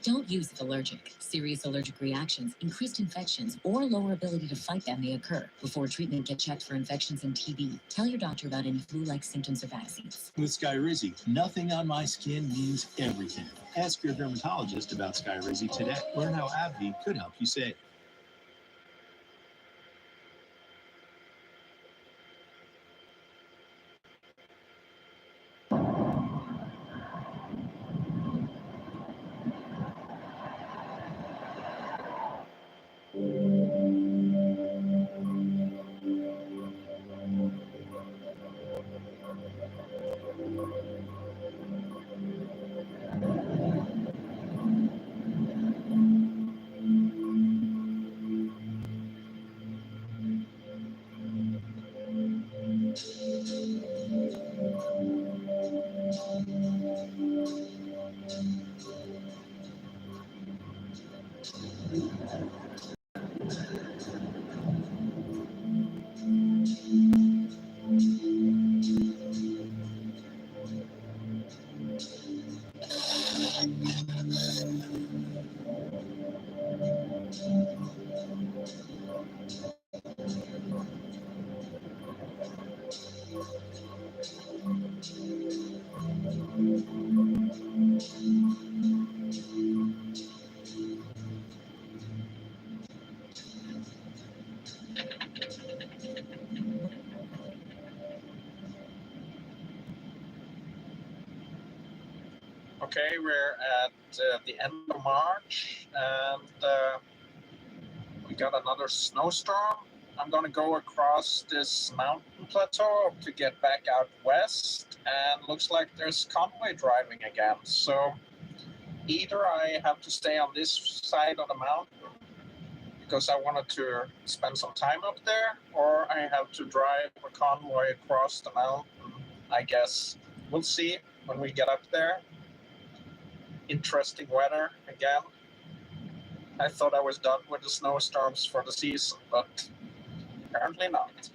Don't use if allergic. Serious allergic reactions, increased infections, or lower ability to fight them may occur. Before treatment, get checked for infections and TB. Tell your doctor about any flu-like symptoms or vaccines. With Skyrizi, nothing on my skin means everything. Ask your dermatologist about Skyrizi today. Learn how AbbVie could help you save. Okay, we're at the end of March, and we got another snowstorm. I'm gonna go across this mountain plateau to get back out west, and looks like there's convoy driving again. So either I have to stay on this side of the mountain because I wanted to spend some time up there, or I have to drive a convoy across the mountain, I guess. We'll see when we get up there. Interesting weather again. I thought I was done with the snowstorms for the season, but apparently not.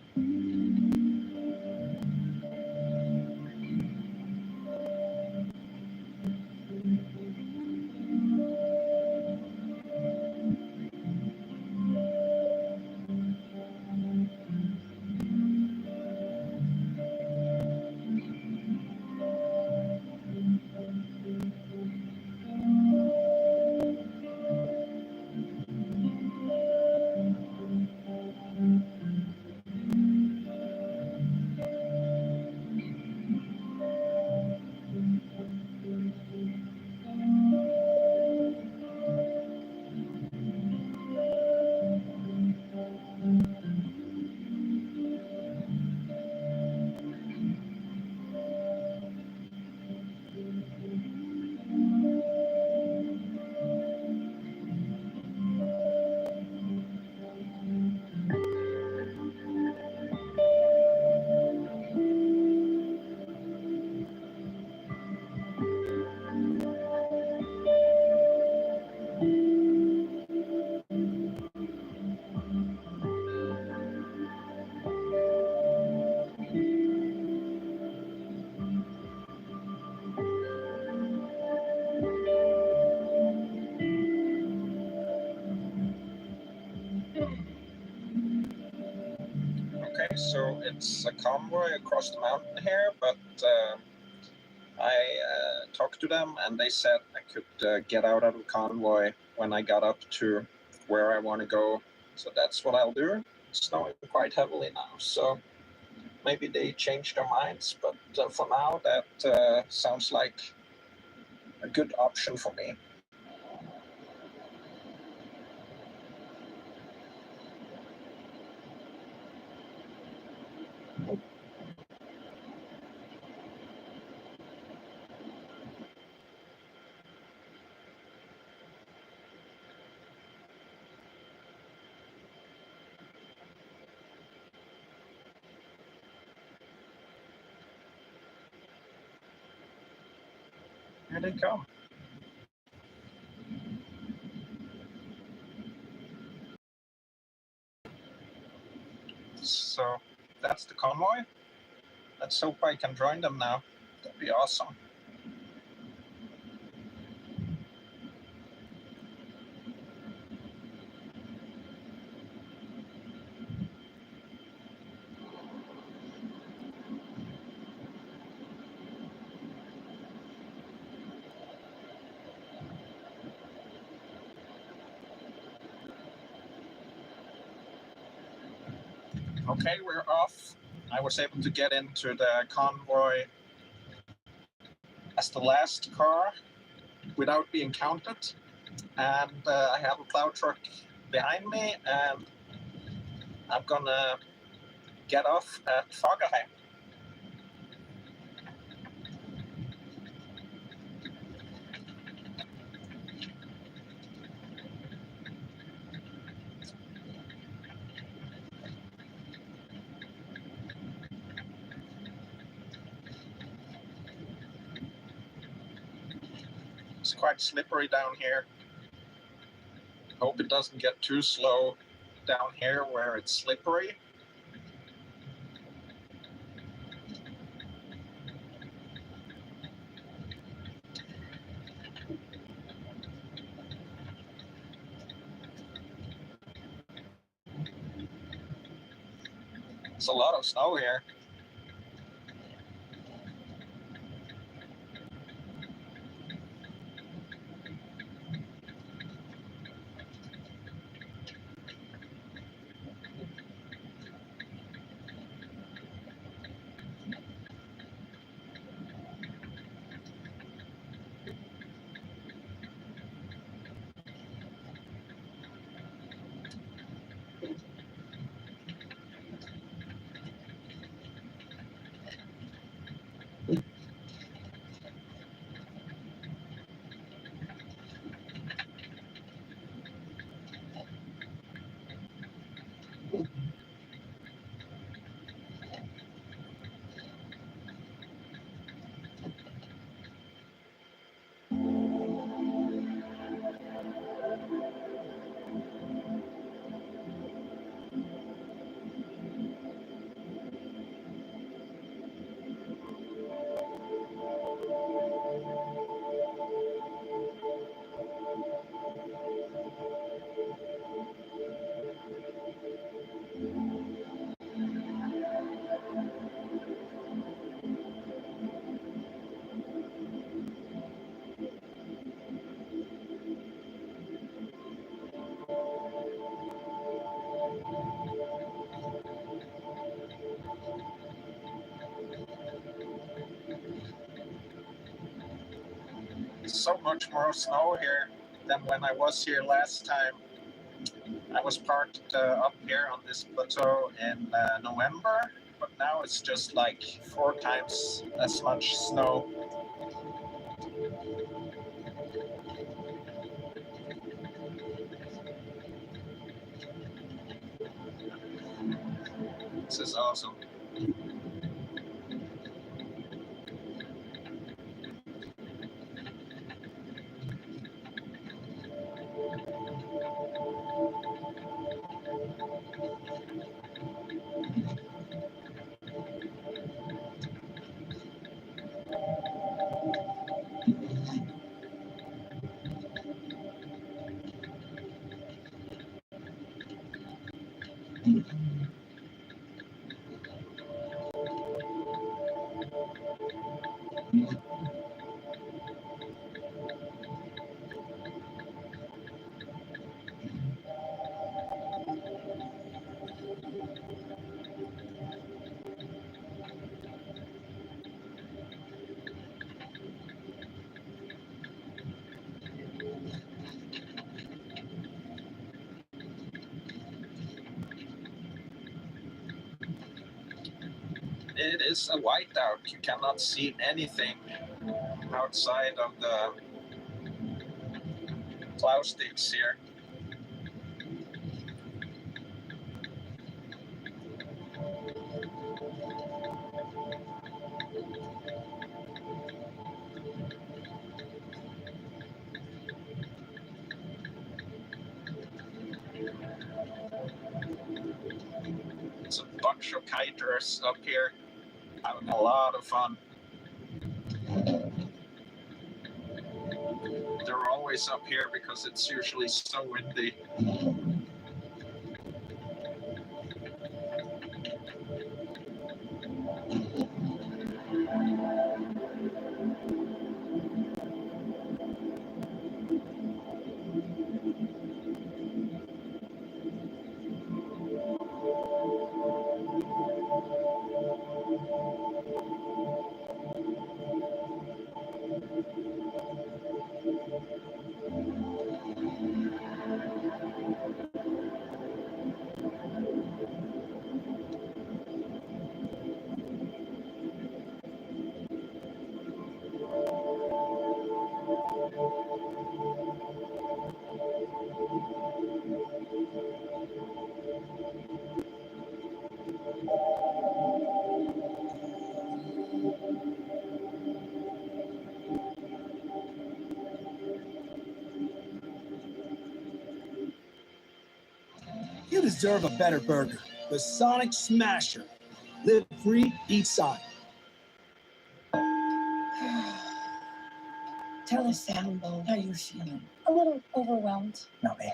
Okay, so it's a convoy across the mountain here, but I talked to them and they said I could get out of the convoy when I got up to where I want to go. So that's what I'll do. It's snowing quite heavily now, so maybe they changed their minds, but for now that sounds like a good option for me. Here they come. So that's the convoy. Let's hope I can join them now. That'd be awesome. Okay, we're off. I was able to get into the convoy as the last car without being counted. And I have a plow truck behind me, and I'm gonna get off at Fagerheim. It's quite slippery down here. Hope it doesn't get too slow down here where it's slippery. It's a lot of snow here. so much more snow here than when I was here last time. I was parked up here on this plateau in November, but now it's just like 4 times as much snow. This is awesome. It is a whiteout. You cannot see anything outside of the plow sticks here. It's a bunch of kiters up here having a lot of fun. They're always up here because it's usually so windy. You deserve a better burger. The Sonic Smasher. Live free, eat Sonic. Tell us, Sambo, how you feeling? A little overwhelmed. Not me.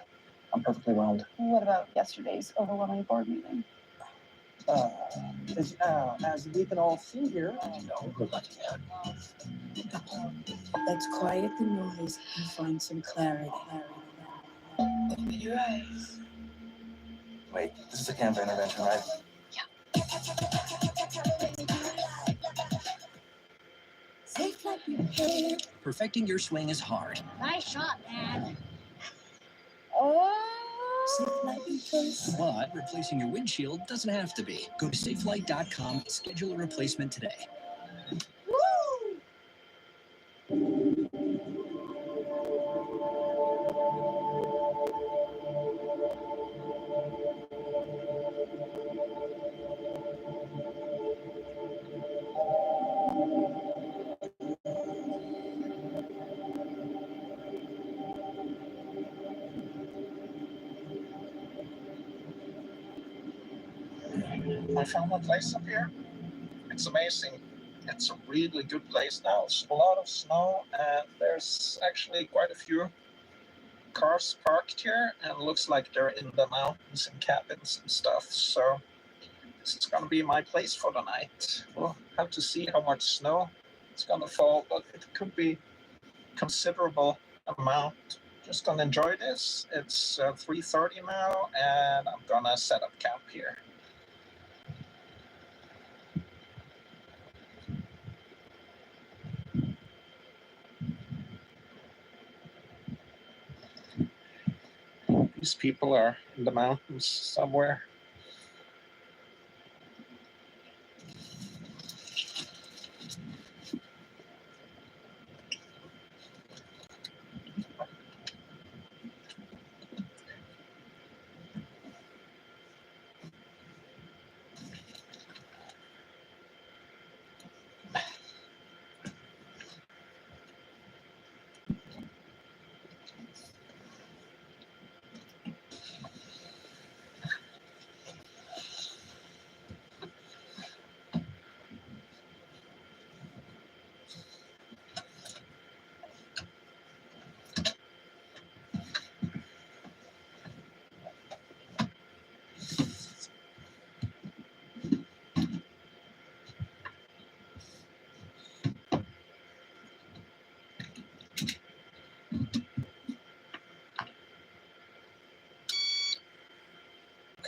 I'm perfectly whelmed. What about yesterday's overwhelming board meeting? As we can all see here, we're lucky. Let's quiet the noise and find some clarity. Open your eyes. Wait, this is a Canva intervention, right? Safe like you. Perfecting your swing is hard. Nice shot, man. Safe like you first. But replacing your windshield doesn't have to be. Go to safelight.com, schedule a replacement today. Woo! I found a place up here. It's amazing. It's a really good place now. It's a lot of snow and there's actually quite a few cars parked here and it looks like they're in the mountains and cabins and stuff. So this is gonna be my place for the night. We'll have to see how much snow it's gonna fall, but it could be considerable amount. Just gonna enjoy this. It's 3:30 now and I'm gonna set up camp here. These people are in the mountains somewhere.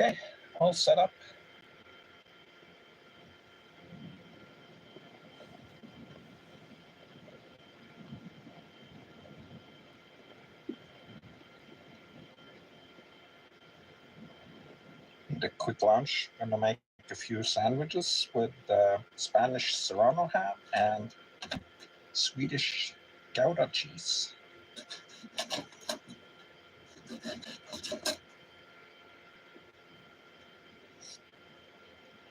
Okay, all set up. Need a quick lunch. I'm gonna make a few sandwiches with Spanish serrano ham and Swedish Gouda cheese.